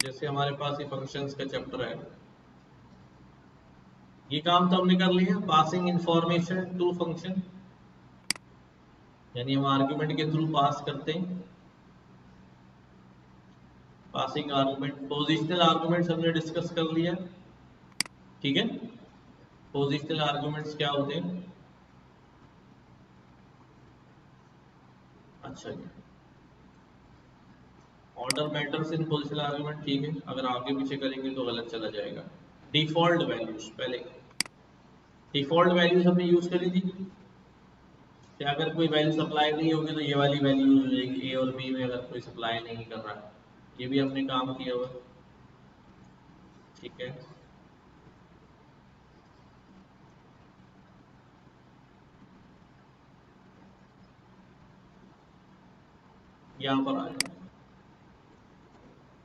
जैसे हमारे पास ये फंक्शंस का चैप्टर है, ये काम तो हमने कर लिया। पासिंग इंफॉर्मेशन टू फंक्शन, यानी हम आर्गुमेंट के थ्रू पास करते हैं। पासिंग आर्गुमेंट, पोजिशनल आर्गुमेंट्स हमने डिस्कस कर लिया, ठीक है। पोजिशनल आर्गुमेंट्स क्या होते हैं? अच्छा जी, order matters in positional argument, ठीक है। अगर आगे पीछे करेंगे तो गलत चला जाएगा। डिफॉल्ट वैल्यूज, पहले डिफॉल्ट वैल्यूज हमने यूज करी थी कि अगर कोई वैल्यू सप्लाई नहीं होगी तो ये वाली वैल्यू यूज हो जाएगी। ए और बी में अगर कोई सप्लाई नहीं कर रहा है, ये भी हमने काम किया हुआ, ठीक है। यहाँ पर आ जाए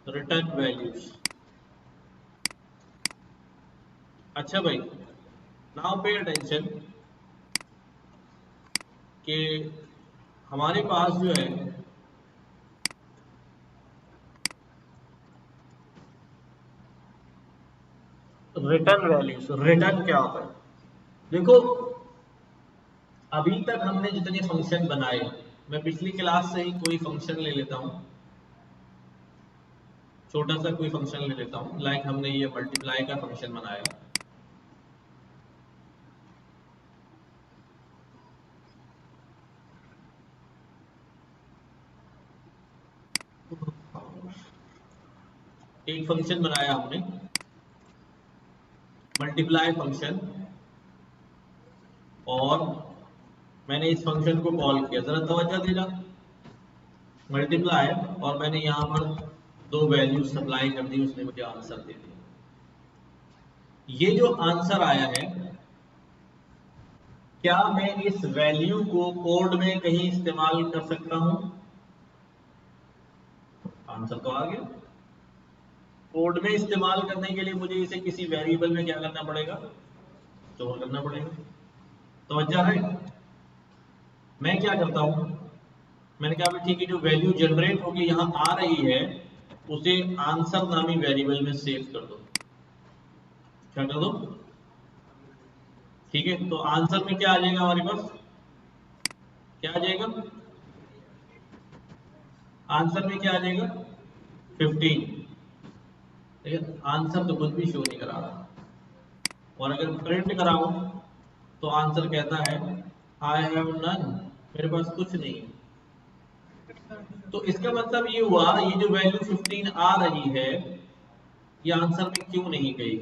रिटर्न वैल्यूज। अच्छा भाई, नाउ पे अटेंशन कि हमारे पास जो है रिटर्न वैल्यूज, रिटर्न क्या होता है? देखो, अभी तक हमने जितने फंक्शन बनाए, मैं पिछली क्लास से ही कोई फंक्शन ले लेता हूं, छोटा सा कोई फंक्शन ले लेता हूं। लाइक हमने ये मल्टीप्लाई का फंक्शन बनाया, एक फंक्शन बनाया हमने मल्टीप्लाई फंक्शन, और मैंने इस फंक्शन को कॉल किया, जरा तवज्जो देना, मल्टीप्लाई, और मैंने यहाँ पर दो वैल्यू सप्लाई कर दी, उसने मुझे आंसर दे दिया। ये जो आंसर आया है, क्या मैं इस वैल्यू को कोड में कहीं इस्तेमाल कर सकता हूं? आंसर तो आ गया। कोड में इस्तेमाल करने के लिए मुझे इसे किसी वेरिएबल में क्या करना पड़ेगा? स्टोर करना पड़ेगा। तवज्जो है? मैं क्या करता हूं, मैंने कहा ठीक है, जो वैल्यू जनरेट होगी यहां आ रही है, उसे आंसर नामी वेरिएबल में सेव कर दो। क्या कर दो? ठीक है, तो आंसर में क्या आ जाएगा हमारे पास? क्या आ जाएगा? आंसर में क्या आ जाएगा? 15। ठीक है, आंसर तो कुछ भी शो नहीं करा रहा, और अगर प्रिंट कराऊं तो आंसर कहता है आई हैव नन, मेरे पास कुछ नहीं है। तो इसका मतलब ये हुआ, ये जो वैल्यू 15 आ रही है, ये आंसर में क्यों नहीं गई?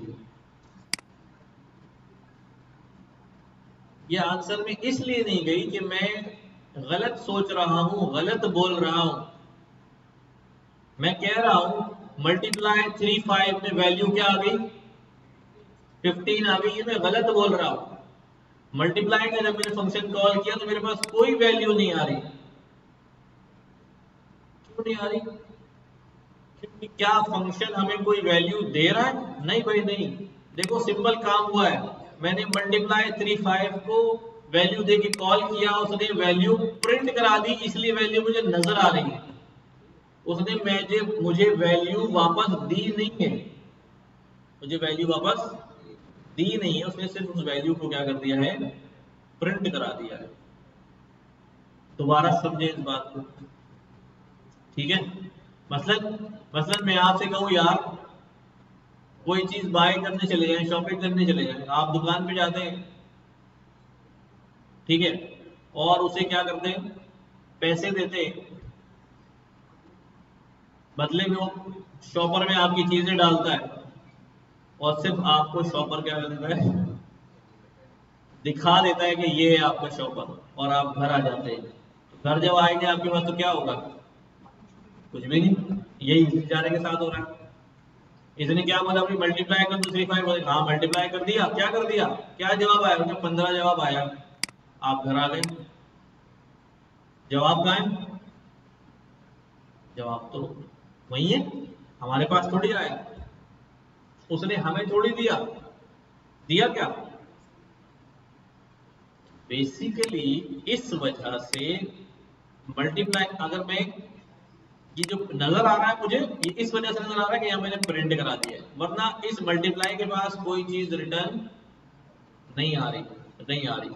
ये आंसर में इसलिए नहीं गई कि मैं गलत सोच रहा हूं, गलत बोल रहा हूं। मैं कह रहा हूं मल्टीप्लाई 3 5 में वैल्यू क्या आ गई? 15 आ गई। ये मैं गलत बोल रहा हूं। मल्टीप्लाई का जब मैंने फंक्शन कॉल किया तो मेरे पास कोई वैल्यू नहीं आ रही। क्यों नहीं आ रही? क्योंकि क्या फंक्शन हमें कोई वैल्यू दे रहा है? नहीं भाई नहीं। देखो, सिंपल काम हुआ है, मैंने मल्टीप्लाई 3 5 को वैल्यू दे के कॉल किया, उसने वैल्यू प्रिंट करा दी, इसलिए वैल्यू मुझे नजर आ रही है। उसने मुझे वैल्यू वापस दी नहीं है, मुझे वैल्यू वापस दी नहीं है, उसने सिर्फ उस वैल्यू को क्या कर दिया है? प्रिंट करा दिया है। दोबारा समझे इस बात को, ठीक है। मसलन मसलन मैं आपसे कहूं यार, कोई चीज बाय करने चले जाए, शॉपिंग करने चले जाए, आप दुकान पे जाते हैं, ठीक है, और उसे क्या करते हैं? पैसे देते हैं, बदले में वो शॉपर में आपकी चीजें डालता है, और सिर्फ आपको शॉपर क्या कर देता है? दिखा देता है कि ये है आपका शॉपर, और आप घर आ जाते हैं। तो घर जब आएंगे आपके पास तो क्या होगा? कुछ भी नहीं। यही इस बेचारे के साथ हो रहा है। इसने क्या बोला? अपनी मल्टीप्लाई कर दो 3 5 बोले, हाँ मल्टीप्लाई कर दिया। क्या कर दिया? क्या जवाब आया? उनका 15 जवाब आया। आप घर आ गए, जवाब कहाँ है? जवाब तो वही है, हमारे पास थोड़ी आया, उसने हमें थोड़ी दिया। दिया क्या? बेसिकली इस वजह से मल्टीप्लाई, अगर मैं ये जो नजर आ रहा है मुझे, ये इस वजह से नजर आ रहा है कि यहाँ मैंने प्रिंट करा दिया है, वरना इस मल्टीप्लाई के पास कोई चीज रिटर्न नहीं आ रही, नहीं आ रही।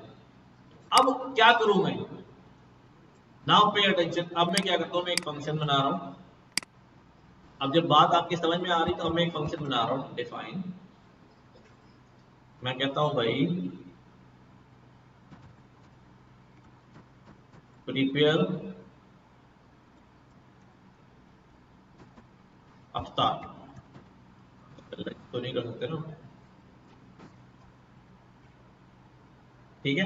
अब क्या करूं मैं, नाउ पे अटेंशन। अब मैं क्या करता हूं, मैं एक फंक्शन बना रहा हूं। अब जब बात आपकी समझ में आ रही तो अब मैं एक फंक्शन बना रहा हूं, डिफाइन। मैं कहता हूं भाई प्रिपेयर अफ्तार, तो नहीं कर सकते ना, ठीक है।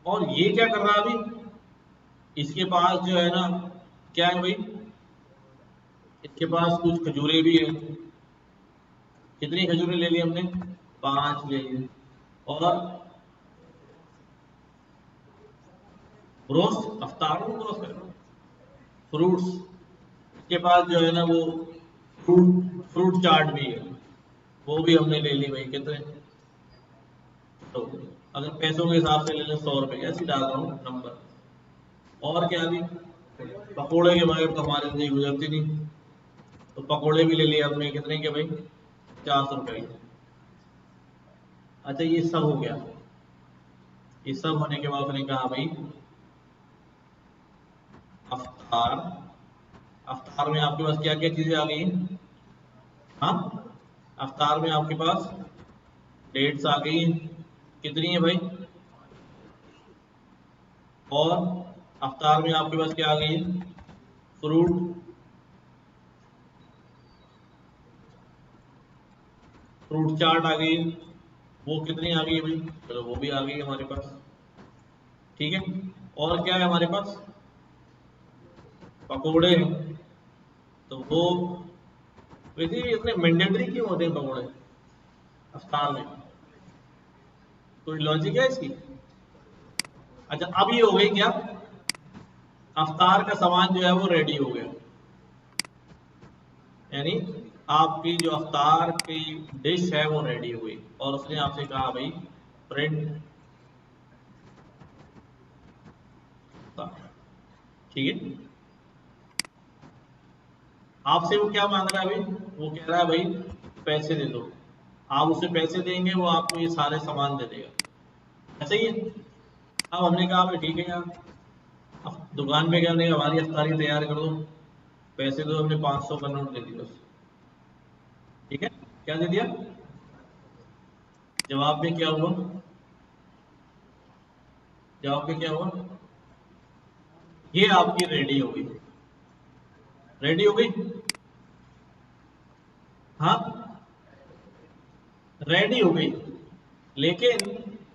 और ये क्या कर रहा है अभी, इसके पास जो है ना, क्या है भाई, इसके पास कुछ खजूरें भी है। कितनी खजूरें ले ली हमने, 5 ले ली। और ब्रोस, अफ्तार को ब्रोस कर, फ्रूट्स, इसके पास जो है ना वो फ्रूट फ्रूट चाट भी है, वो भी हमने ले ली भाई। कितने, तो अगर पैसों के हिसाब से ले लें 100 रुपए, ऐसे डाल रहा हूँ नंबर। और क्या भी, पकोड़े के बगैर तो हमारी जिंदगी गुजरती नहीं, तो पकोड़े भी ले लिए हमने। कितने के भाई, 400 रुपए के। अच्छा ये सब हो गया, ये सब होने के बाद उसने कहा भाई अफ्तार, अफ्तार में आपके पास क्या क्या चीजें आ गई, हाँ, अफ्तार में आपके पास डेट्स आ गई, कितनी है भाई। और अफ्तार में आपके पास क्या आ गई, फ्रूट, फ्रूट चाट आ गई, वो कितनी आ गई है भाई, चलो वो भी आ गई हमारे पास, ठीक है। और क्या है हमारे पास, पकोड़े हैं, तो वो, वैसे इतने मैंडेटरी क्यों होते हैं पकोड़े अफ्तार में, कोई लॉजिक है इसकी। अच्छा अब ये हो गई क्या, अफ्तार का सामान जो है वो रेडी हो गया, यानी आपकी जो अफ्तार की डिश है वो रेडी हुई, और उसने आपसे कहा भाई प्रिंट, ठीक है। आपसे वो क्या मांग रहा है भाई, वो कह रहा है भाई पैसे दे दो। आप उसे पैसे देंगे, वो आपको ये सारे सामान दे देगा, ऐसा ही है। अब हमने कहा भाई ठीक है यार, अब दुकान पे क्या, नहीं हमारी अफ्तारी तैयार कर दो, पैसे दो, हमने 500 का नोट दे दिया बस, ठीक है। क्या दे दिया, जवाब में क्या हुआ, जवाब में क्या हुआ, ये आपकी रेडी हो गई, रेडी हो गई, हाँ रेडी हो गई। लेकिन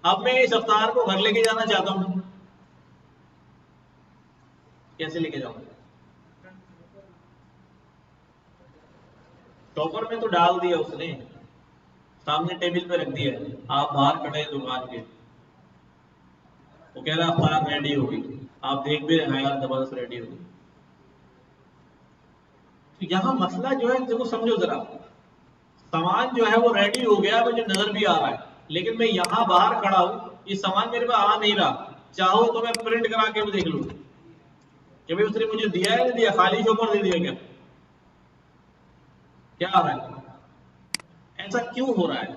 अब मैं इस अवतार को घर लेके जाना चाहता हूं, कैसे लेके जाऊं, टॉपर में तो डाल दिया उसने, सामने टेबल पे रख दिया है, आप बाहर खड़े हैं दुकान के, वो कह रहा अवतार रेडी हो गई, आप देख भी रहे हैं यार जबरदस्त रेडी हो गई। तो यहाँ मसला जो है देखो, समझो जरा, सामान जो है वो रेडी हो गया, मुझे नजर भी आ रहा है, लेकिन मैं यहाँ बाहर खड़ा हूं, ये सामान मेरे पास आ नहीं रहा। चाहो तो मैं प्रिंट करा के भी देख लूं कि भाई उसने मुझे दिया है, नहीं दिया, खाली शॉपर दे दिया क्या, क्या आ रहा है, ऐसा क्यों हो रहा है,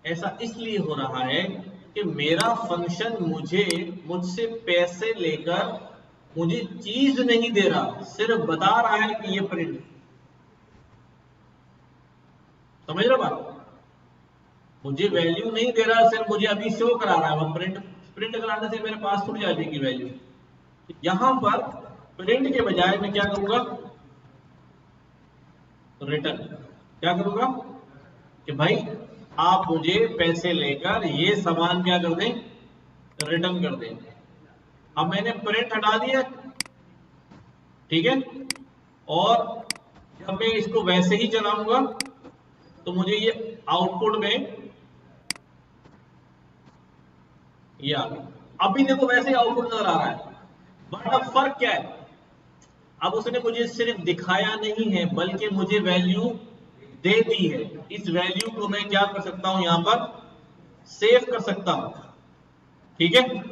ऐसा इसलिए हो रहा है कि मेरा फंक्शन मुझे, मुझसे पैसे लेकर मुझे चीज नहीं दे रहा, सिर्फ बता रहा है कि ये प्रिंट, समझ रहे बात, मुझे वैल्यू नहीं दे रहा, सिर्फ मुझे अभी शो करा रहा है, वो प्रिंट, प्रिंट कराने से मेरे पास थोड़ी आ जाएगी वैल्यू। यहां पर प्रिंट के बजाय मैं क्या करूंगा, रिटर्न, क्या करूंगा कि भाई आप मुझे पैसे लेकर ये सामान क्या कर दें, रिटर्न कर दें। अब मैंने प्रिंट हटा दिया, ठीक है, और जब मैं इसको वैसे ही चलाऊंगा तो मुझे ये आउटपुट में ये आ गया। अभी देखो वैसे ही आउटपुट नजर आ रहा है, बट अब फर्क क्या है, अब उसने मुझे सिर्फ दिखाया नहीं है बल्कि मुझे वैल्यू दे दी है। इस वैल्यू को मैं क्या कर सकता हूं, यहां पर सेव कर सकता हूं, ठीक है।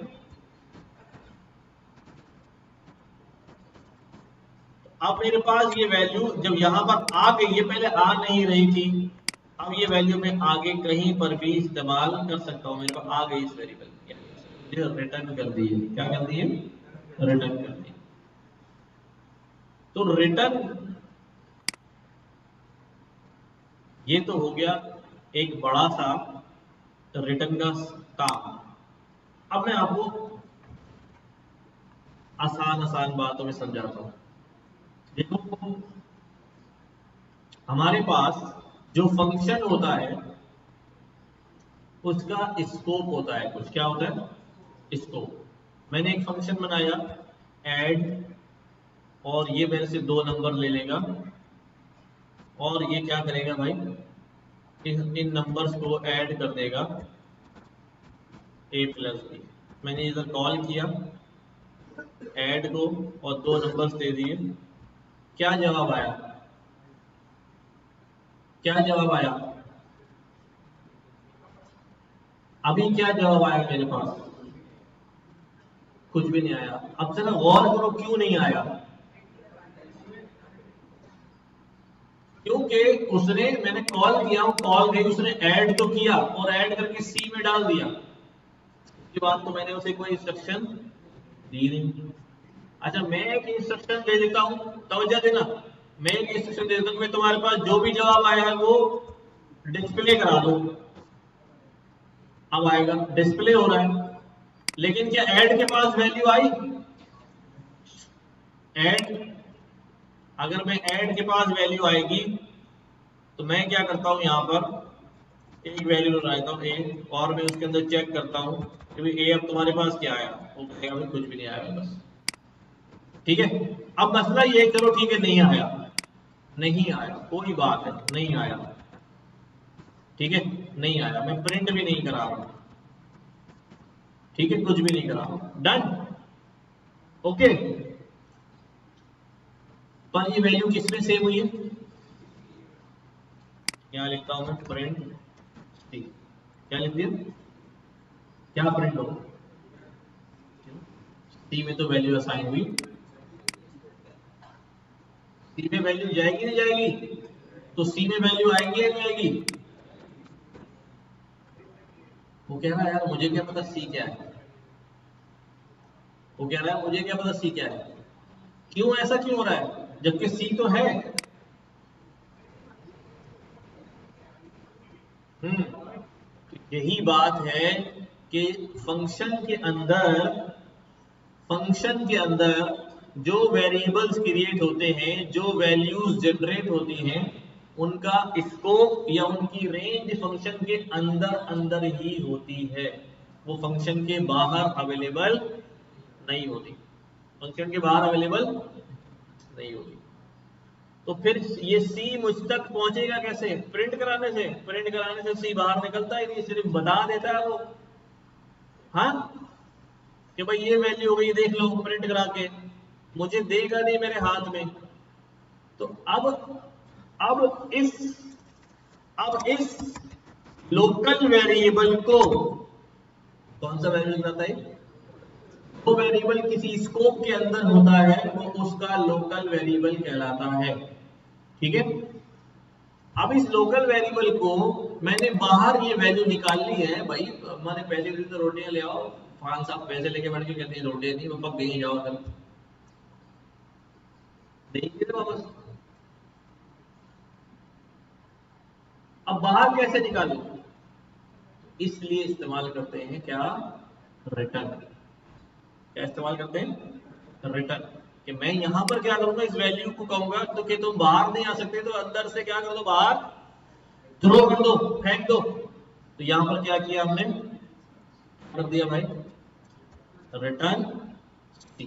अब मेरे पास ये वैल्यू जब यहाँ पर आ गई, ये पहले आ नहीं रही थी, अब ये वैल्यू मैं आगे कहीं पर भी इस्तेमाल कर सकता हूँ। मेरे पास आ गई इस वेरिएबल की, रिटर्न कर दी है। क्या कर दी है? रिटर्न कर दी। तो रिटर्न ये तो हो गया एक बड़ा सा रिटर्न का काम। अब मैं आपको आसान आसान बातों में समझाता हूँ। देखो, हमारे पास जो फंक्शन होता है उसका स्कोप होता है कुछ। क्या होता है? स्कोप। मैंने एक फंक्शन बनाया ऐड, और ये मेरे से 2 नंबर ले लेगा, और ये क्या करेगा भाई, इन नंबर्स को ऐड कर देगा a प्लस बी। मैंने इधर कॉल किया ऐड को और 2 नंबर्स दे दिए। क्या जवाब आया? क्या जवाब आया? अभी क्या जवाब आया मेरे पास? कुछ भी नहीं आया। अब जरा गौर करो क्यों नहीं आया। क्योंकि उसने, मैंने कॉल किया, कॉल गई, उसने ऐड तो किया और ऐड करके सी में डाल दिया। उसके बाद तो मैंने उसे कोई इंस्ट्रक्शन दी नहीं। अच्छा, मैं एक इंस्ट्रक्शन दे देता हूं, तवज्जो देना। मैं एक इंस्ट्रक्शन दे देता हूं, मैं तुम्हारे पास जो भी जवाब आया है वो डिस्प्ले करा दो। अब आएगा, डिस्प्ले हो रहा है, लेकिन क्या ऐड के पास वैल्यू आई? ऐड, अगर मैं ऐड के पास वैल्यू आएगी तो मैं क्या करता हूं, यहां पर एक वैल्यू लगाता हूं ए, और मैं उसके अंदर चेक करता हूं कि भाई ए अब तुम्हारे पास क्या आया। वो कहेगा भाई कुछ भी नहीं आया बस। ठीक है। अब मसला ये, चलो ठीक है नहीं आया, नहीं आया, कोई बात है, नहीं आया, ठीक है, नहीं आया, मैं प्रिंट भी नहीं करा रहा, ठीक है, कुछ भी नहीं करा रहा, डन, ओके। पर ये वैल्यू किसमें सेव हुई है? क्या लिखता हूं मैं? प्रिंट सी। क्या लिख दिया? क्या प्रिंट होगा? सी में तो वैल्यू असाइन हुई। सी में वैल्यू जाएगी नहीं जाएगी? तो सी में वैल्यू आएगी या नहीं आएगी? वो कह रहा है यार मुझे क्या पता सी क्या है। वो कह रहा है मुझे क्या पता सी क्या है। क्यों, ऐसा क्यों हो रहा है जबकि सी तो है? तो यही बात है कि फंक्शन के अंदर, फंक्शन के अंदर जो वेरिएबल्स क्रिएट होते हैं, जो वैल्यूज जनरेट होती हैं, उनका स्कोप या उनकी रेंज फंक्शन के अंदर अंदर ही होती है। वो फंक्शन के बाहर अवेलेबल नहीं होती। फंक्शन के बाहर अवेलेबल नहीं होती। तो फिर ये सी मुझ तक पहुंचेगा कैसे? प्रिंट कराने से। प्रिंट कराने से सी बाहर निकलता ही नहीं, सिर्फ बता देता है वो, हाँ, कि भाई ये वैल्यू हो गई, देख लो प्रिंट करा के, मुझे देगा नहीं मेरे हाथ में। तो अब इस लोकल वेरिएबल को, कौन सा वेरिएबल कहता है? वो वेरिएबल किसी स्कोप के अंदर होता है वो उसका लोकल वेरिएबल कहलाता है। ठीक है। अब इस लोकल वेरिएबल को मैंने बाहर ये वैल्यू निकाल ली है, भाई मैंने पैसे दी तो रोटियां ले आओ, खान साहब पैसे लेके बैठ के कहते हैं रोटियां नहीं, वो पक गई, जाओ कल देंगे तो वापस। अब बाहर कैसे निकालू? इसलिए इस्तेमाल करते हैं क्या? रिटर्न। क्या इस्तेमाल करते हैं? रिटर्न। कि मैं यहां पर क्या करूंगा, इस वैल्यू को कहूंगा तो कि तुम बाहर नहीं आ सकते, तो अंदर से क्या कर दो, बाहर थ्रो कर दो, फेंक दो। तो यहां पर क्या किया हमने, कर दिया भाई रिटर्न सी।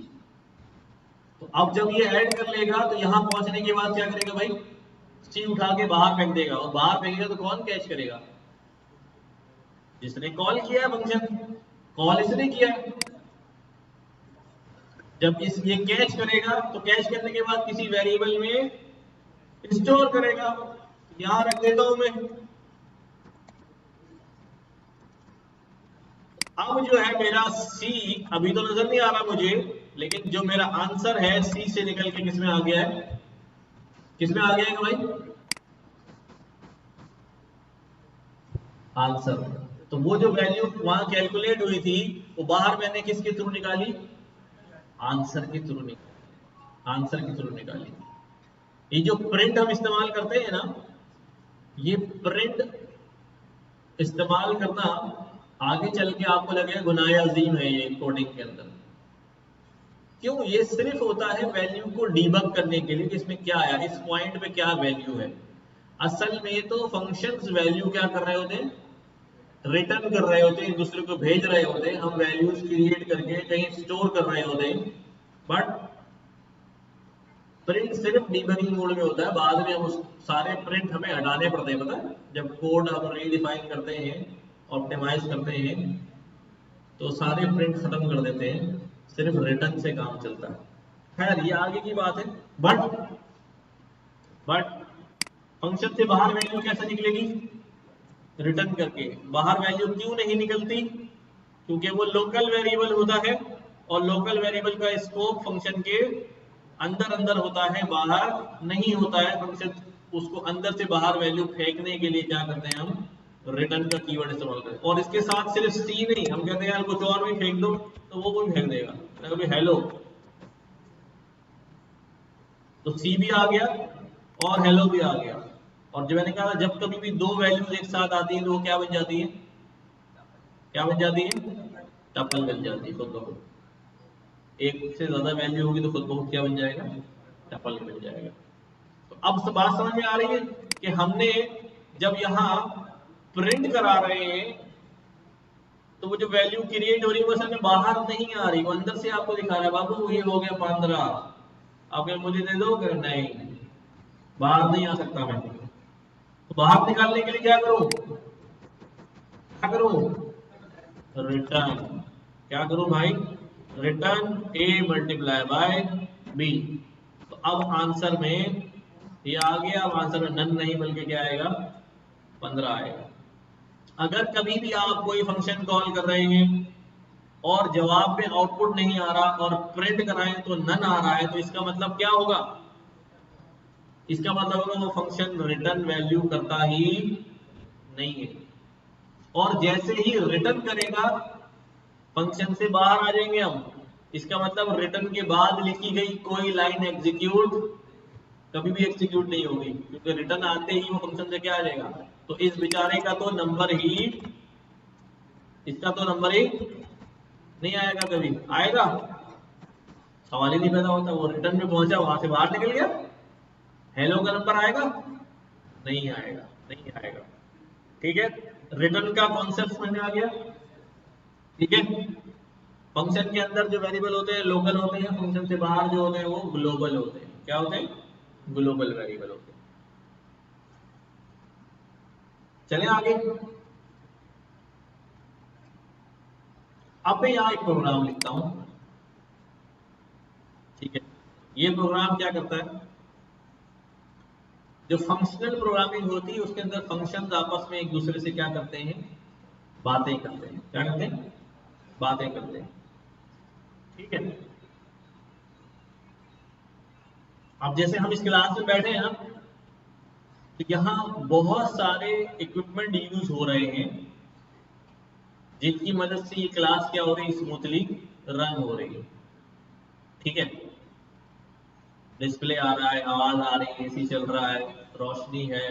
तो अब जब ये ऐड कर लेगा तो यहां पहुंचने के बाद क्या करेगा भाई, सी उठा के बाहर फेंक देगा, और बाहर फेंकेगा तो कौन कैच करेगा? जिसने कॉल किया है फंक्शन, कॉल इसने किया है। जब इस ये कैच करेगा तो कैच करने के बाद किसी वेरिएबल में स्टोर करेगा। यहां रख देता हूं मैं। अब जो है मेरा सी, अभी तो नजर नहीं आ रहा मुझे, लेकिन जो मेरा आंसर है सी से निकल के किसमें आ गया है, किसमें आ गया है भाई, आंसर। तो वो जो वैल्यू वहां कैलकुलेट हुई थी वो बाहर मैंने किसके थ्रू निकाली, आंसर के थ्रू निकाली, आंसर के थ्रू निकाली। ये जो प्रिंट हम इस्तेमाल करते हैं ना, ये प्रिंट इस्तेमाल करना आगे चल के आपको लगेगा गुनाह अजीम है ये कोडिंग के अंदर। क्यों, ये सिर्फ होता है वैल्यू को डीबग करने के लिए कि इसमें क्या आया, इस पॉइंट पे क्या वैल्यू है। असल में तो फंक्शंस वैल्यू क्या कर रहे होते हैं, रिटर्न कर रहे होते हैं, एक दूसरे को भेज रहे होते हैं, हम वैल्यूज क्रिएट करके कहीं स्टोर कर रहे होते हैं। बट प्रिंट सिर्फ डीबगिंग मोड में होता है, बाद में हम उस सारे प्रिंट हमें हटाने पड़ते हैं, पता है, जब कोड हम रीडिफाइन करते हैं, ऑप्टिमाइज करते हैं, तो सारे प्रिंट खत्म कर देते हैं, सिर्फ रिटर्न से काम चलता है। खैर ये आगे की बात है। बट फंक्शन से बाहर वैल्यू कैसे निकलेगी, रिटर्न करके। बाहर वैल्यू क्यों नहीं निकलती, क्योंकि वो लोकल वेरिएबल होता है, और लोकल वेरिएबल का स्कोप फंक्शन के अंदर अंदर होता है, बाहर नहीं होता है। फंक्शन उसको अंदर से बाहर वैल्यू फेंकने के लिए क्या करते हैं, हम रिटर्न का कीवर्ड इस्तेमाल करते हैं। और इसके साथ सिर्फ सी नहीं, हम कहते हैं यार कुछ और भी फेंक दो, तो वो भी फेंक देगा। कभी हेलो, तो सी भी आ गया और हेलो भी आ गया। और जो मैंने कहा जब कभी भी दो वैल्यूज एक साथ आती है तो वो क्या बन जाती है, क्या बन जाती है, टपल बन जाती है खुद ब खुद। एक से ज्यादा वैल्यू होगी तो खुद ब खुद क्या बन जाएगा, टपल बन जाएगा। तो अब बात समझ में आ रही है कि हमने जब यहाँ प्रिंट करा रहे हैं तो वो जो वैल्यू क्रिएट हो रही है वो असल में बाहर नहीं आ रही, वो अंदर से आपको दिखा रहा है, बाबू ये हो गया 15, अब ये मुझे दे दो, नहीं बाहर नहीं आ सकता मैं। तो बाहर निकालने के लिए क्या करूं, क्या करूं, रिटर्न। क्या करूं भाई, return a multiply by b। तो अब आंसर में ये आ गया, अब आंसर में नन नहीं बल्कि क्या आएगा, 15 आएगा। अगर कभी भी आप कोई फंक्शन कॉल कर रहे हैं और जवाब में आउटपुट नहीं आ रहा और प्रिंट कराएं तो नन आ रहा है, तो इसका मतलब क्या होगा, इसका मतलब होगा वो फंक्शन रिटर्न वैल्यू करता ही नहीं है। और जैसे ही रिटर्न करेगा फंक्शन से बाहर आ जाएंगे हम, इसका मतलब रिटर्न के बाद लिखी गई कोई लाइन एग्जीक्यूट कभी भी एग्जीक्यूट नहीं होगी, क्योंकि रिटर्न आते ही वो फंक्शन से क्या आ जाएगा। तो इस बेचारे का तो नंबर ही, इसका तो नंबर ही नहीं आएगा, कभी आएगा, सवाल ही नहीं पैदा होता। वो रिटर्न में पहुंचा, वहां से बाहर निकल गया, हेलो का नंबर आएगा, नहीं आएगा, नहीं आएगा। ठीक है, रिटर्न का कॉन्सेप्ट समझ में आ गया। ठीक है, फंक्शन के अंदर जो वेरिएबल होते हैं लोकल होते हैं, फंक्शन से बाहर जो होते हैं वो ग्लोबल होते हैं। क्या होते हैं, ग्लोबल वेरिएबल होते हैं। चले आगे। अब मैं यहाँ एक प्रोग्राम लिखता हूं। ठीक है, ये प्रोग्राम क्या करता है, जो फंक्शनल प्रोग्रामिंग होती है उसके अंदर फंक्शंस आपस में एक दूसरे से क्या करते हैं, बातें करते हैं। क्या करते हैं, बातें करते हैं। ठीक है, अब जैसे हम इस क्लास में बैठे हैं ना, तो यहाँ बहुत सारे इक्विपमेंट यूज हो रहे हैं जिनकी मदद से ये क्लास क्या हो रही है, स्मूथली रन हो रही है। ठीक है, डिस्प्ले आ रहा है, आवाज आ रही है, एसी चल रहा है, रोशनी है,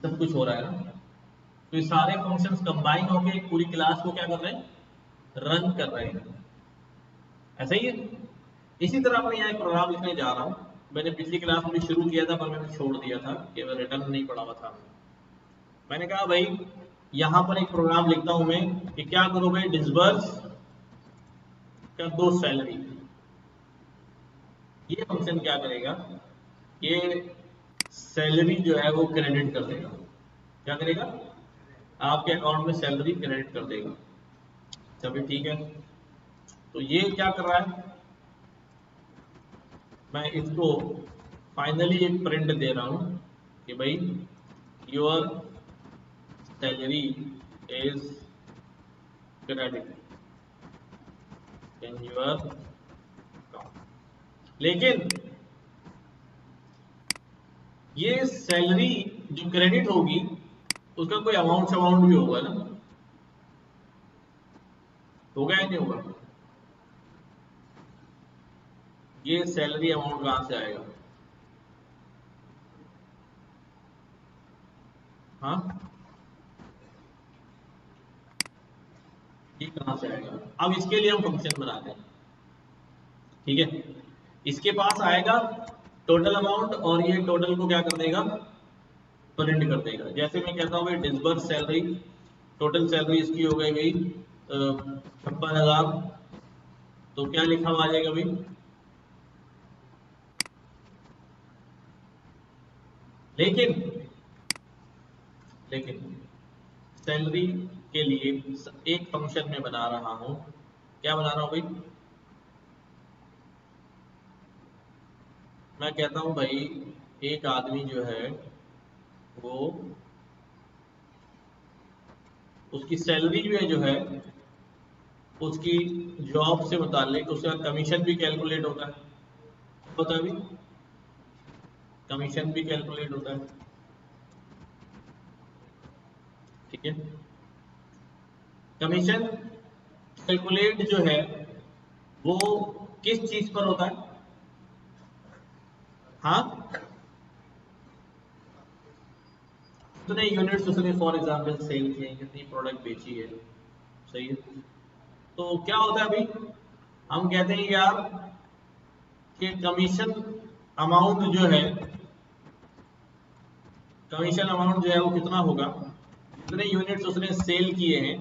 सब कुछ हो रहा है ना। तो ये सारे फंक्शंस कंबाइन होकर एक पूरी क्लास को क्या कर रहे हैं, रन कर रहे हैं। ऐसा ही है। इसी तरह मैं यहाँ एक प्रोग्राम लिखने जा रहा हूँ। मैंने पिछली क्लास में शुरू किया था पर मैंने छोड़ दिया था कि मैं रिटर्न नहीं पढ़ा हुआ था। मैंने कहा भाई यहाँ पर एक प्रोग्राम लिखता हूँ मैं कि क्या करूँ भाई, डिसबर्स कर दो सैलरी। ये फंक्शन क्या करेगा, ये सैलरी जो है वो क्रेडिट कर देगा। क्या करेगा, आपके अकाउंट में सैलरी क्रेडिट कर देगा। चलिए ठीक है, तो ये क्या कर रहा है, मैं इसको फाइनली एक प्रिंट दे रहा हूं कि भाई your salary is credit in your लेकिन ये सैलरी जो क्रेडिट होगी उसका कोई अमाउंट भी होगा ना, होगा या नहीं होगा? ये सैलरी अमाउंट कहां से आएगा? हाँ, ये कहां से आएगा? अब इसके लिए हम फंक्शन बनाते हैं, ठीक है। इसके पास आएगा टोटल अमाउंट और ये टोटल को क्या कर देगा, प्रिंट कर देगा। जैसे मैं कहता हूँ भाई डिसबर्स सैलरी, टोटल सैलरी इसकी हो गई भाई 56,000, तो क्या लिखा हुआ आ जाएगा भाई, लेकिन लेकिन सैलरी के लिए एक फंक्शन में बना रहा हूं, क्या बना रहा हूं भाई, मैं कहता हूं भाई एक आदमी जो है वो उसकी सैलरी जो है उसकी जॉब से मुतालिक उसका कमीशन भी कैलकुलेट होता है, पता भी, कमीशन भी कैलकुलेट होता है, ठीक है। कमीशन कैलकुलेट जो है वो किस चीज पर होता है? हाँ, कितने यूनिट्स उसने फॉर एग्जांपल सेल किए, कितनी प्रोडक्ट बेची है, सही है। तो क्या होता है अभी, हम कहते हैं यार कि कमीशन अमाउंट जो है, कमीशन अमाउंट जो है वो कितना होगा, जितने यूनिट्स उसने सेल किए हैं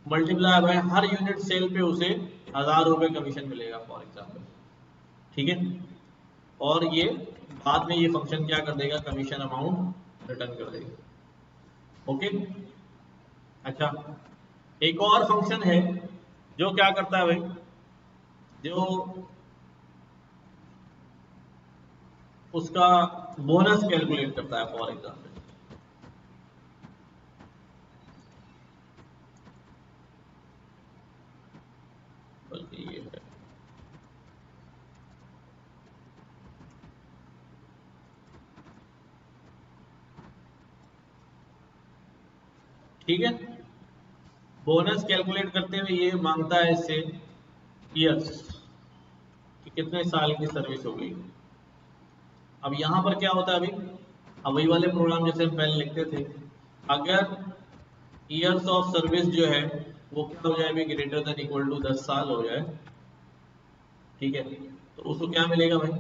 मल्टीप्लाई बाय हर यूनिट सेल पे उसे 1,000 रुपए कमीशन मिलेगा फॉर एग्जांपल, ठीक है। और ये बाद में ये फंक्शन क्या कर देगा, कमीशन अमाउंट रिटर्न कर देगा, ओके। अच्छा, एक और फंक्शन है जो क्या करता है भाई, जो उसका बोनस कैलकुलेट करता है फॉर एग्जांपल, बल्कि ये है, ठीक है। बोनस कैलकुलेट करते हुए ये मांगता है इससे ईयर्स कि कितने साल की सर्विस हो गई। अब यहां पर क्या होता है अभी, अब वही वाले प्रोग्राम जैसे हम पहले लिखते थे, अगर ईयर्स ऑफ सर्विस जो है वो क्या हो जाए अभी, ग्रेटर देन इक्वल टू 10 साल हो जाए, ठीक है, तो उसको क्या मिलेगा भाई,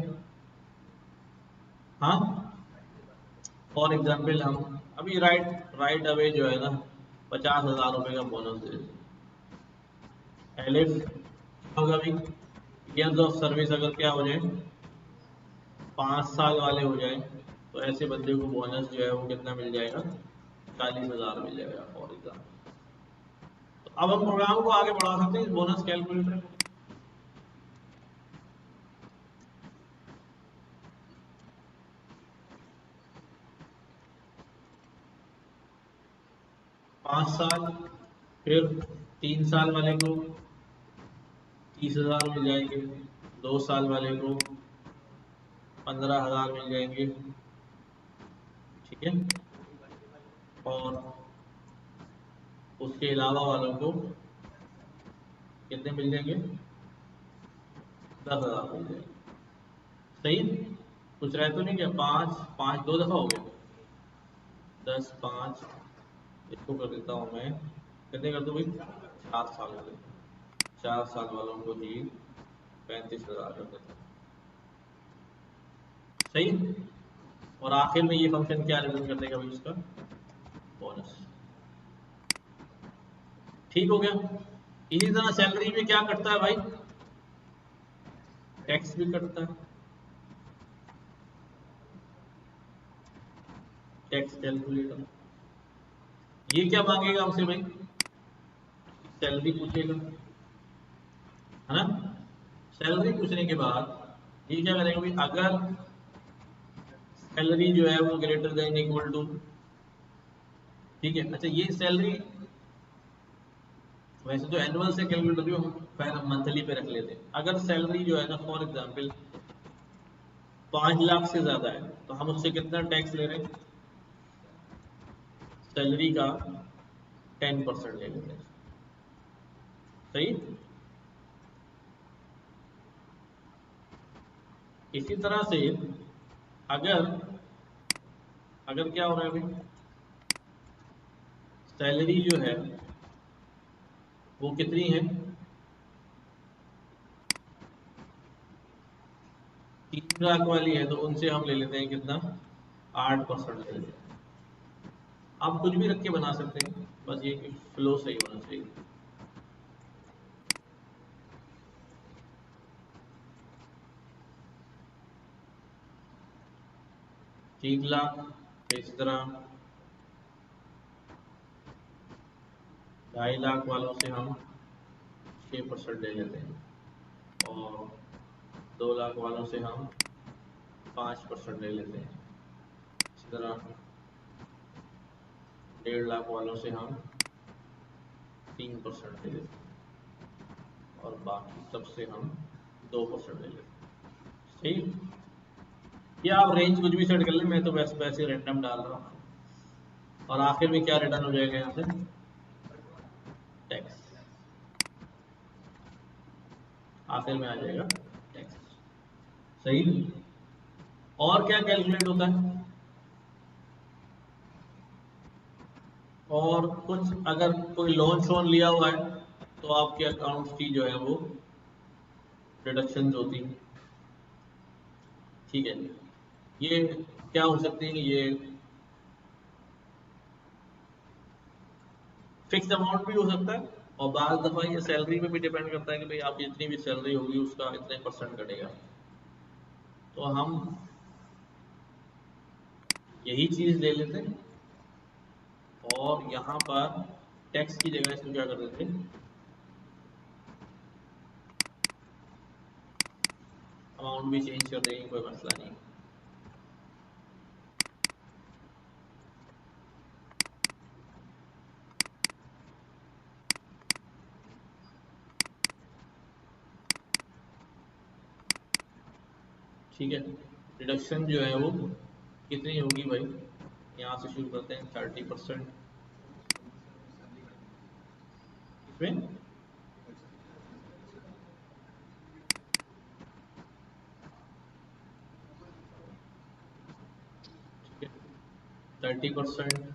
हाँ, फॉर एग्जाम्पल हम अभी राइट अवे जो है ना 50,000 रुपए का बोनस दे देते, एलिफ होगा अभी, ईयर्स ऑफ सर्विस अगर क्या हो जाए 5 साल वाले हो जाए, तो ऐसे बंदे को बोनस जो है वो कितना मिल जाएगा, 40,000 मिल जाएगा फॉर एग्जाम्पल। तो अब हम प्रोग्राम को आगे बढ़ा सकते हैं इस बोनस कैलकुलेटर को। 5 साल, फिर 3 साल वाले को 30,000 मिल जाएंगे, 2 साल वाले को 15,000 मिल जाएंगे, ठीक है, और उसके अलावा वालों को कितने मिल जाएंगे, 10,000 मिल जाएंगे, सही। कुछ रह तो नहीं गया, 5 5 2 दफा हो गया, 10 5, इसको कर देता हूँ मैं, कितने कर दूँ भाई, 4 साल वाले, 4 साल वालों को ही 35,000 कर देता हूँ, सही। और आखिर में ये फंक्शन क्या रिटर्न कर देगा भाई, उसका बोनस, ठीक हो गया। इसी तरह सैलरी में क्या कटता है भाई, टैक्स भी कटता है, टैक्स कैलकुलेटर, ये क्या मांगेगा हमसे भाई, सैलरी पूछेगा, है ना। सैलरी पूछने के बाद ये क्या करेंगे भाई, अगर सैलरी जो है वो ग्रेटर देन इक्वल टू, ठीक है। अच्छा, ये सैलरी वैसे तो एनुअल से कैलकुलेट होती है, हम मंथली पे रख लेते हैं। अगर सैलरी जो है ना फॉर एग्जांपल 5 लाख से ज्यादा है तो हम उससे कितना टैक्स ले रहे हैं? सैलरी का 10% ले लेते हैं। सही। इसी तरह से अगर अगर क्या हो रहा है अभी, सैलरी जो है वो कितनी है? 3 लाख वाली है तो उनसे हम ले लेते हैं कितना? 8% ले लेते हैं। आप कुछ भी रख के बना सकते हैं, बस ये कि फ्लो सही होना चाहिए। तीन लाख इस तरह 2.5 लाख वालों से हम 6% ले लेते हैं और 2 लाख वालों से हम 5% ले लेते हैं। इसी तरह 1.5 लाख वालों से हम 3% ले लेते हैं और बाकी सबसे हम 2% ले लेते हैं। सही। या आप रेंज कुछ भी सेट कर लें, मैं तो वैसे वैसे रैंडम डाल रहा हूँ। और आखिर में क्या रिटर्न हो जाएगा यहाँ से? टैक्स। आखिर में आ जाएगा टैक्स। सही। और क्या कैलकुलेट होता है? और कुछ अगर कोई लोन शोन लिया हुआ है तो आपके अकाउंट की जो है वो डिडक्शन होती है। ठीक है। ये क्या हो सकती है? ये फिक्स अमाउंट भी हो सकता है और बार दफा ये सैलरी पे भी डिपेंड करता है कि भाई आप जितनी भी सैलरी होगी उसका इतने % कटेगा। तो हम यही चीज ले लेते हैं और यहाँ पर टैक्स की जगह इसको क्या कर देते हैं? अमाउंट भी चेंज कर देंगे, कोई मसला नहीं। ठीक है। डिडक्शन जो है वो कितनी होगी भाई? यहाँ से शुरू करते हैं 30%। इसमें 30%,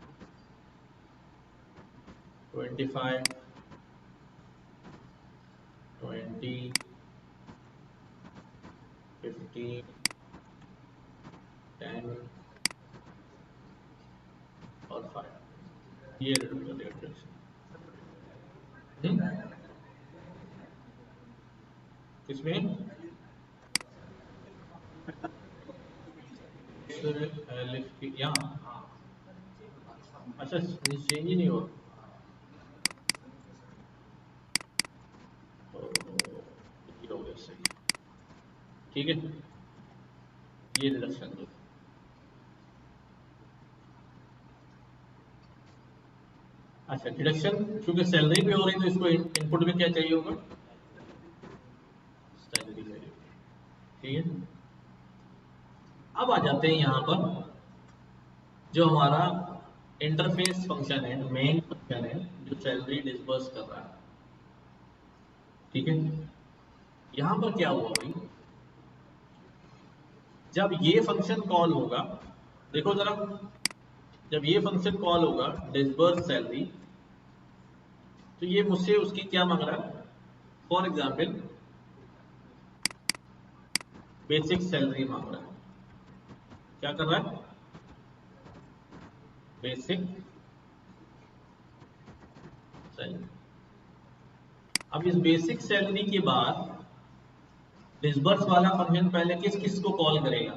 25, 20, 15, 10 और 5, ये डिडक्शन। किसमें? यहाँ। अच्छा, चेंज ही नहीं हुआ तो ये हो गया सही। ठीक है, ये डिडक्शन दो। अच्छा, डिडक्शन क्योंकि सैलरी पे हो रही तो इसको इनपुट में क्या चाहिए होगा? सैलरी चाहिए। ठीक है। अब आ जाते हैं यहाँ पर जो हमारा इंटरफेस फंक्शन है, मेन फंक्शन है जो सैलरी डिस्बर्स कर रहा है। ठीक है। यहाँ पर क्या हुआ भाई, जब ये फंक्शन कॉल होगा, देखो जरा, जब ये फंक्शन कॉल होगा डिस्बर्स सैलरी, तो ये मुझसे उसकी क्या मांग रहा है? फॉर एग्जाम्पल बेसिक सैलरी मांग रहा है। क्या कर रहा है? Basic salary. अब इस बेसिक सैलरी के बाद डिसबर्स वाला फंक्शन पहले किस किस को कॉल करेगा?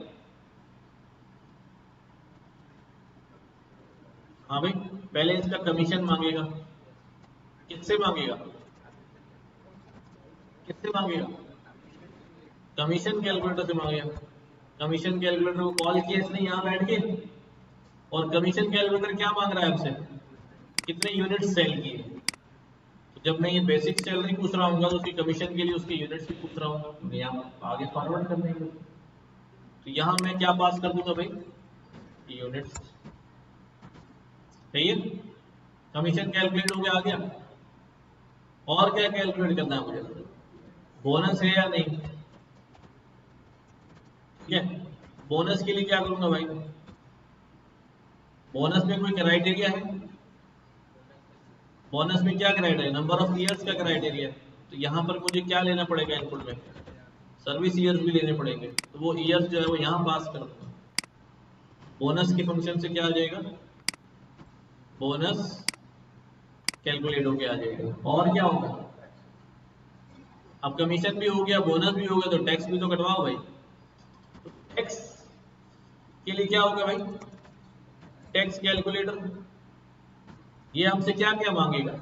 हाँ भाई, पहले इसका कमीशन मांगेगा। किससे मांगेगा? किससे मांगेगा? कमीशन कैलकुलेटर से मांगेगा। कमीशन कैलकुलेटर को कॉल किया इसने यहाँ बैठ के, और कमीशन कैलकुलेटर क्या मांग रहा है हमसे? कितने यूनिट सेल किए। तो जब मैं ये बेसिक सैलरी पूछ रहा हूँ तो उसकी कमीशन के लिए उसके यूनिट्स भी पूछ रहा हूँ, मैं यहाँ आगे फॉरवर्ड कर देंगे। तो यहां मैं क्या पास कर दूंगा भाई, यूनिट्स। सही है, कमीशन कैलकुलेट हो गया, आ गया। और क्या कैलकुलेट करना है मुझे, बोनस है या नहीं। ठीक है, बोनस के लिए क्या करूंगा भाई, बोनस में कोई क्राइटेरिया है, बोनस में क्या क्राइटेरिया, नंबर ऑफ ईयर्स का क्राइटेरिया है। तो यहाँ पर मुझे क्या लेना पड़ेगा इनपुट में, सर्विस ईयर्स भी लेने पड़ेंगे, तो वो ईयर्स जो है वो यहाँ पास कर दूंगा। बोनस के फंक्शन से क्या आ जाएगा, बोनस कैलकुलेट होके आ जाएगा। और क्या होगा, अब कमीशन भी हो गया, बोनस भी हो गया, तो टैक्स भी तो कटवाओ भाई। तो टैक्स के लिए क्या होगा भाई, टैक्स कैलकुलेटर, ये हमसे क्या क्या मांगेगा,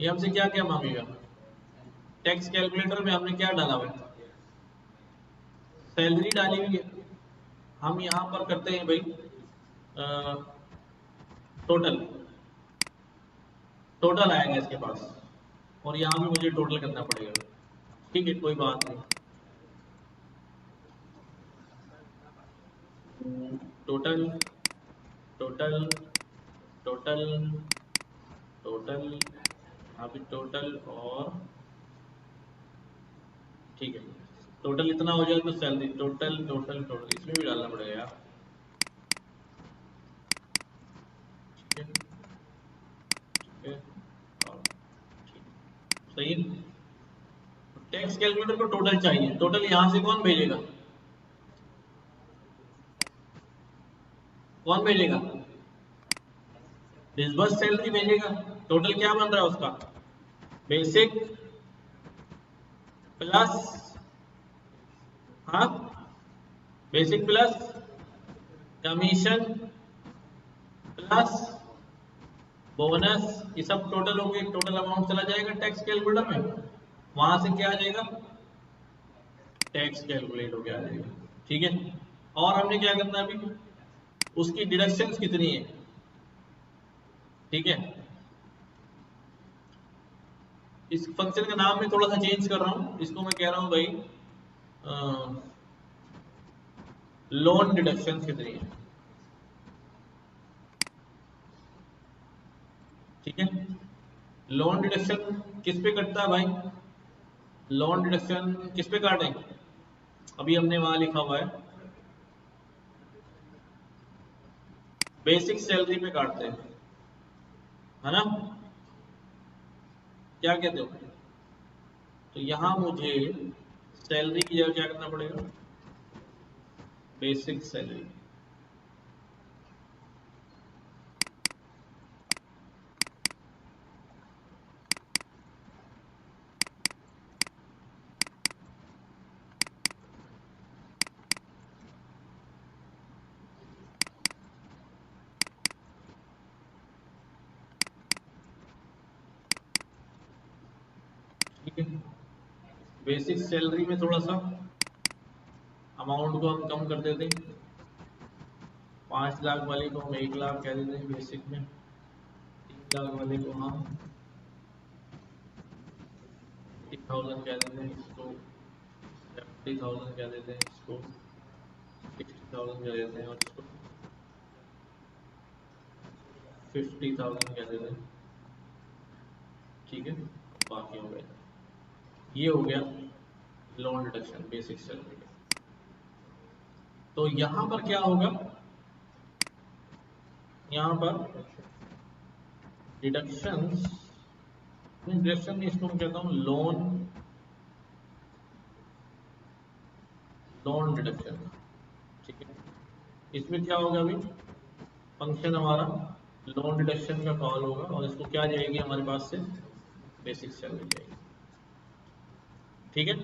ये हमसे क्या क्या मांगेगा। टैक्स कैलकुलेटर में हमने क्या डाला भाई, सैलरी डाली हुई है। हम यहां पर करते हैं भाई टोटल, टोटल आएगा इसके पास, और यहां भी मुझे टोटल करना पड़ेगा। ठीक है, कोई बात नहीं। टोटल टोटल टोटल टोटल, यहाँ पे टोटल, और ठीक है, टोटल इतना हो जाए तो सैलरी, टोटल टोटल टोटल इसमें भी डालना पड़ेगा यार। ठीक है, ठीक है, और ठीक, सही है। टैक्स कैलकुलेटर को टोटल चाहिए, टोटल यहां से कौन भेजेगा, कौन भेजेगा, डिसबर्स सैलरी भेजेगा। टोटल क्या बन रहा है उसका, बेसिक प्लस, हाँ, basic plus commission plus bonus, ये सब टोटल होंगे, टोटल अमाउंट चला जाएगा टैक्स कैलकुलेटर में, वहां से क्या आ जाएगा, टैक्स कैलकुलेट हो गया आ जाएगा। ठीक है, और हमने क्या करना है अभी, उसकी डिडक्शंस कितनी है। ठीक है, इस फंक्शन का नाम मैं थोड़ा सा चेंज कर रहा हूं, इसको मैं कह रहा हूं भाई लोन डिडक्शंस कितनी है। ठीक है, लोन डिडक्शन किस पे कटता है भाई, लोन डिडक्शन किस पे काटेंगे, अभी हमने वहां लिखा हुआ है बेसिक सैलरी पे काटते हैं, है ना, क्या कहते हो। तो यहां मुझे सैलरी की जगह क्या करना पड़ेगा, बेसिक सैलरी। ठीक है, बेसिक सैलरी में थोड़ा सा अमाउंट को हम कम कर देते हैं, 5 लाख वाले को हम 1 लाख कह देते हैं बेसिक में, 3 लाख वाले को हम 50,000 कह देते हैं, इसको 70,000 कह देते हैं, इसको 60,000 कह देते हैं, और इसको 50,000 कह देते हैं। ठीक है, बाकी हो गया, ये हो गया लोन डिडक्शन बेसिक सैलरी। तो यहां पर क्या होगा, यहां पर डिडक्शंस, डिडक्शन इसको मैं कहता हूं लोन, लोन डिडक्शन। ठीक है, इसमें क्या होगा अभी, फंक्शन हमारा लोन डिडक्शन का कॉल होगा, और इसको क्या जाएगी हमारे पास से, बेसिक सैलरी जाएगी। ठीक है,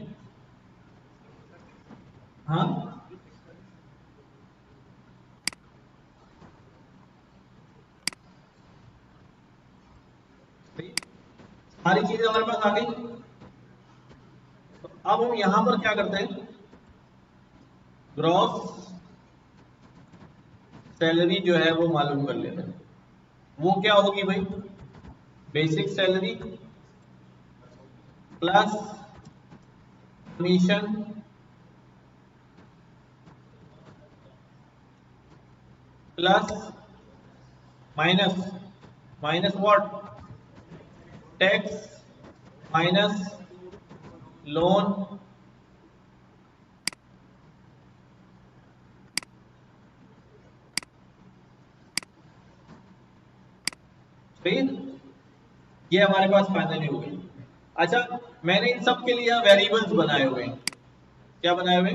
हाँ, सारी चीजें हमारे पास आ गई। तो अब हम यहां पर क्या करते हैं, ग्रॉस सैलरी जो है वो मालूम कर लेते हैं। वो क्या होगी भाई, basic salary plus commission plus minus minus what, tax minus loan फिर ये हमारे पास फाइनली हो गई। अच्छा, मैंने इन सब के लिए वेरिएबल्स बनाए हुए हैं। क्या बनाए हुए?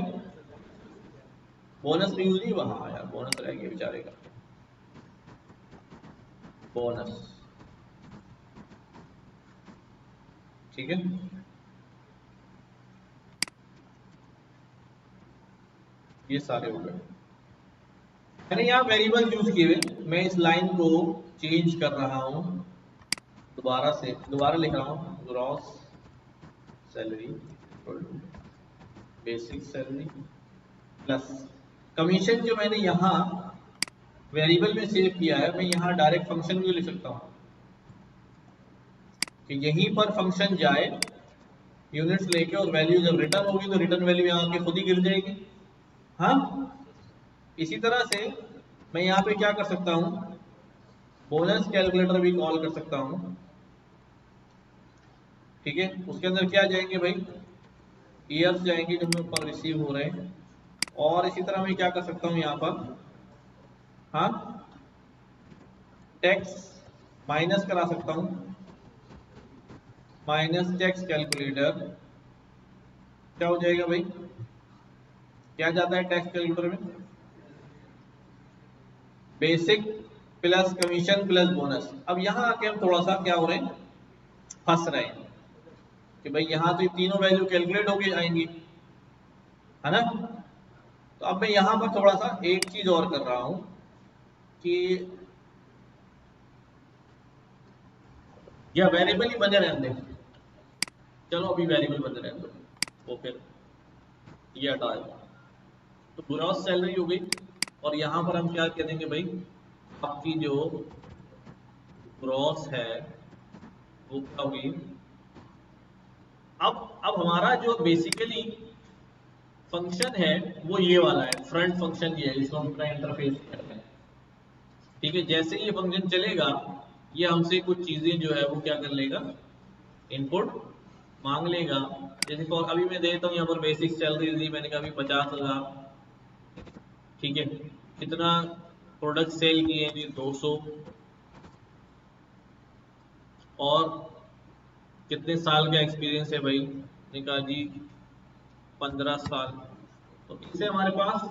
बोनस भी यूज नहीं हुआ, हाँ यार बोनस रह गया बेचारे का, बोनस, ठीक है। ये सारे हो गए। मैंने यहाँ वेरिएबल यूज किए हुए, मैं इस लाइन को चेंज कर रहा हूं, दोबारा लिख रहा हूं, gross salary basic salary plus commission. जो मैंने यहाँ वेरिएबल में सेव किया है, मैं यहाँ डायरेक्ट फंक्शन में लिख सकता हूँ कि यहीं पर फंक्शन जाए, यूनिट्स लेके, और वैल्यू जब रिटर्न होगी तो रिटर्न वैल्यू यहाँ आके खुद ही गिर जाएगी। हाँ, इसी तरह से मैं यहाँ पे क्या कर सकता हूँ, बोनस कैलकुलेटर भी कॉल कर सकता हूँ, ठीक है। उसके अंदर क्या जाएंगे भाई, ईयर्स जाएंगे जो हमें पर रिसीव हो रहे हैं, और इसी तरह मैं क्या कर सकता हूँ यहाँ पर, हाँ, टैक्स माइनस करा सकता हूँ, माइनस टैक्स कैलकुलेटर, क्या हो जाएगा भाई, क्या जाता है टैक्स कैलकुलेटर में, basic plus commission plus bonus. अब यहाँ आके हम थोड़ा सा क्या हो रहे हैं, फंस रहे हैं कि भाई यहाँ तो ये तीनों वैल्यू कैलकुलेट होके आएंगी, है ना। तो अब मैं यहाँ पर थोड़ा सा एक चीज और कर रहा हूँ कि या वेरिएबल ही बने रहने दें, चलो अभी वेरिएबल बने रहने दो, वो फिर ये हटा दें। तो ग्रॉस सैलरी हो गई, और यहाँ पर हम क्या कह देंगे भाई, आपकी जो ग्रॉस है वो क्या होगी। अब हमारा जो बेसिकली फंक्शन है वो ये वाला है, फ्रंट फंक्शन ये है, जिसको हम अपना इंटरफेस कहते हैं, ठीक है। जैसे ये फंक्शन चलेगा, ये हमसे कुछ चीजें जो है वो क्या कर लेगा, इनपुट मांग लेगा। जैसे फॉर अभी मैं देता हूँ यहाँ पर बेसिक सैलरी दी मैंने कहा अभी 50,000, ठीक है। कितना प्रोडक्ट सेल किए जी, 200, और कितने साल का एक्सपीरियंस है भाई, ने कहा जी 15 साल। तो इससे हमारे पास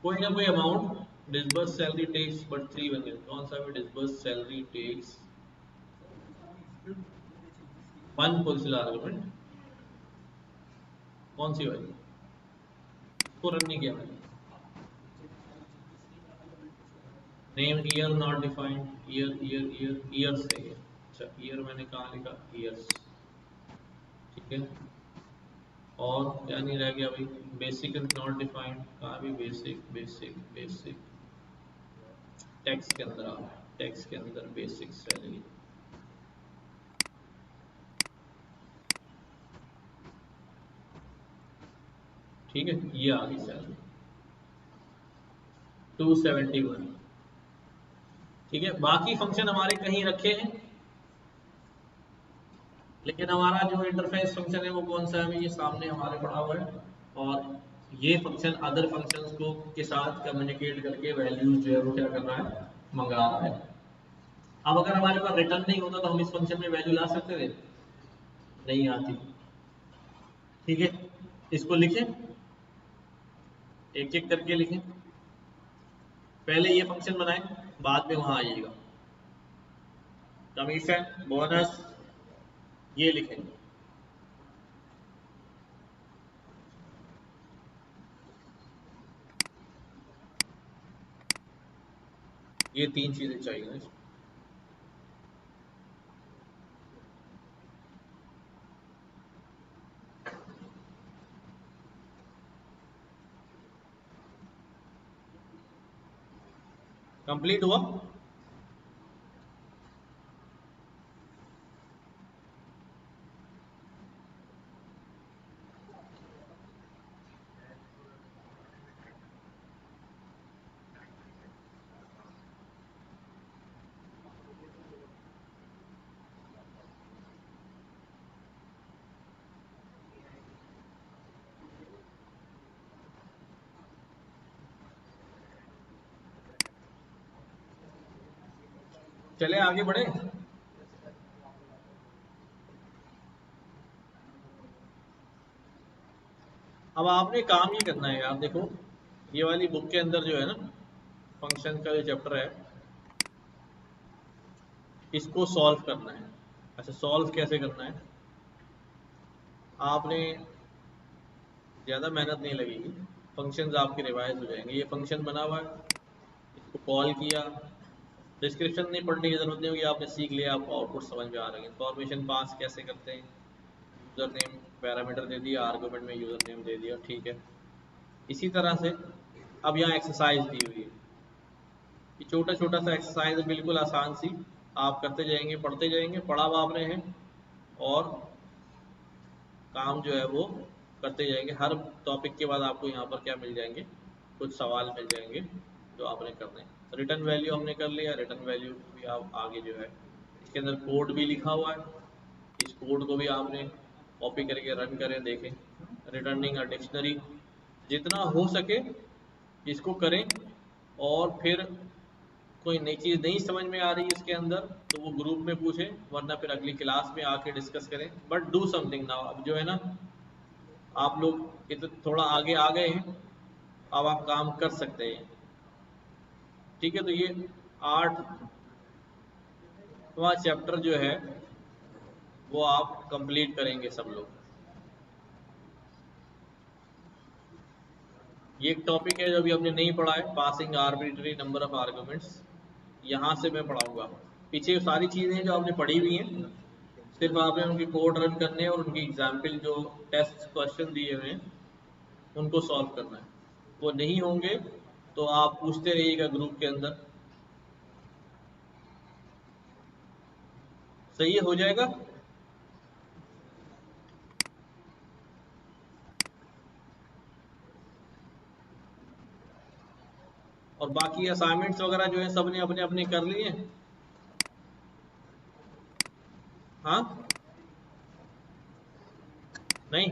कोई ना कोई amount disburse salary tax but 3 बन गया, कौन सा भी डिसबर्स सैलरी टेक्स 1 कौन सी वाली, इसको रन नहीं किया मैंने, name year not defined, years है ये, अच्छा ईयर मैंने कहाँ लिखा, ईयर्स, ठीक है। और क्या नहीं रह गया भाई, बेसिक नॉट डिफाइंड, कहाँ भी बेसिक टैक्स के अंदर आ रहा है, टैक्स के अंदर बेसिक सैलरी, ठीक है। ये आ गई सैलरी 271, ठीक है। बाकी फंक्शन हमारे कहीं रखे हैं, लेकिन हमारा जो इंटरफेस फंक्शन है वो कौन सा है, ये सामने हमारे पड़ा हुआ है, और ये फंक्शन अदर फंक्शंस को के साथ कम्युनिकेट करके वैल्यूज जो है वो क्या कर रहा है, मंगा रहा है। अब अगर हमारे पास रिटर्न नहीं होता तो हम इस फंक्शन में वैल्यू ला सकते थे, नहीं आती, ठीक है। इसको लिखें, एक एक करके लिखें, पहले ये फंक्शन बनाएं, बाद में वहां आइएगा, कमीशन बोनस ये लिखें, ये तीन चीजें चाहिए ना। कंप्लीट हुआ, चले आगे बढ़े। अब आपने काम ये करना है यार, देखो ये वाली बुक के अंदर जो है ना फंक्शन का जो चैप्टर है इसको सॉल्व करना है। अच्छा सॉल्व कैसे करना है, आपने ज़्यादा मेहनत नहीं लगेगी, फंक्शंस आपके रिवाइज हो जाएंगे। ये फंक्शन बना हुआ है, इसको कॉल किया, डिस्क्रिप्शन नहीं पढ़ने की जरूरत नहीं होगी, आपने सीख लिया, आपको आउटपुट समझ में आ रही है। इंफॉर्मेशन पास कैसे करते हैं, यूज़र नेम पैरामीटर दे दिया, आर्गुमेंट में यूज़र नेम दे दिया, ठीक है। इसी तरह से अब यहाँ एक्सरसाइज दी हुई है, ये छोटा छोटा सा एक्सरसाइज है, बिल्कुल आसान सी, आप करते जाएंगे पढ़ते जाएंगे, पढ़ा हुआ आपने है, और काम जो है वो करते जाएंगे। हर टॉपिक के बाद आपको यहाँ पर क्या मिल जाएंगे, कुछ सवाल मिल जाएंगे जो आपने करने हैं। रिटर्न वैल्यू हमने कर लिया, रिटर्न वैल्यू भी आप आगे जो है इसके अंदर कोड भी लिखा हुआ है, इस कोड को भी आपने कॉपी करके रन करें, देखें। रिटर्निंग अ डिक्शनरी, जितना हो सके इसको करें, और फिर कोई नई चीज़ नहीं समझ में आ रही है इसके अंदर तो वो ग्रुप में पूछें, वरना फिर अगली क्लास में आके डिस्कस करें। बट डू समथिंग नाउ, अब जो है ना आप लोग ये तो थोड़ा आगे आ गए हैं, अब आप काम कर सकते हैं, ठीक है। तो ये 8वां चैप्टर जो है वो आप कंप्लीट करेंगे सब लोग। ये एक टॉपिक है जो अभी हमने नहीं पढ़ा है, passing arbitrary number of arguments, यहाँ से मैं पढ़ाऊंगा। पीछे सारी चीज़ें जो आपने पढ़ी हुई हैं, सिर्फ आपने उनके कोड रन करने हैं और उनकी एग्जाम्पल जो टेस्ट क्वेश्चन दिए हुए हैं उनको सॉल्व करना है। वो नहीं होंगे तो आप पूछते रहिएगा ग्रुप के अंदर, सही है, हो जाएगा। और बाकी असाइनमेंट्स वगैरह जो है सबने अपने अपने कर लिए हैं। हाँ नहीं